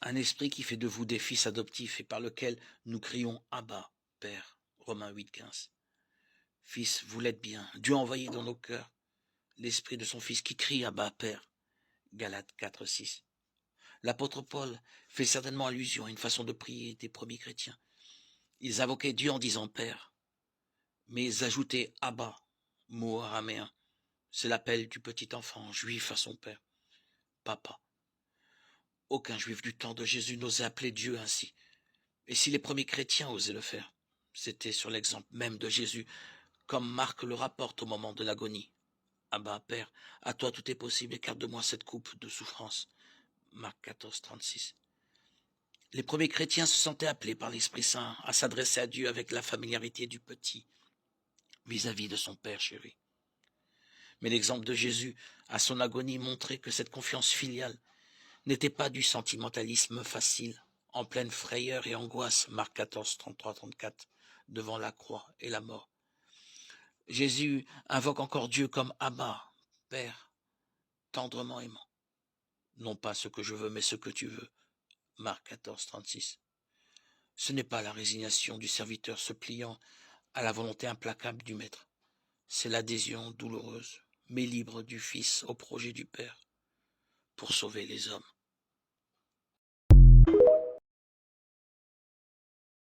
Un esprit qui fait de vous des fils adoptifs et par lequel nous crions Abba, Père. Romains 8,15. Fils, vous l'êtes bien. Dieu a envoyé dans nos cœurs l'esprit de son Fils qui crie Abba, Père. Galates 4,6. L'apôtre Paul fait certainement allusion à une façon de prier des premiers chrétiens. Ils invoquaient Dieu en disant Père, mais ils ajoutaient Abba, mot araméen. C'est l'appel du petit enfant juif à son père, Papa. Aucun juif du temps de Jésus n'osait appeler Dieu ainsi. Et si les premiers chrétiens osaient le faire, c'était sur l'exemple même de Jésus, comme Marc le rapporte au moment de l'agonie. Abba, Père, à toi tout est possible, écarte de moi cette coupe de souffrance. Marc 14, 36. Les premiers chrétiens se sentaient appelés par l'Esprit Saint à s'adresser à Dieu avec la familiarité du petit vis-à-vis de son Père chéri. Mais l'exemple de Jésus à son agonie montrait que cette confiance filiale n'était pas du sentimentalisme facile, en pleine frayeur et angoisse, Marc 14, 33, 34, devant la croix et la mort. Jésus invoque encore Dieu comme Abba, Père, tendrement aimant. Non pas ce que je veux, mais ce que tu veux, Marc 14, 36. Ce n'est pas la résignation du serviteur se pliant à la volonté implacable du Maître. C'est l'adhésion douloureuse, mais libre du Fils au projet du Père pour sauver les hommes.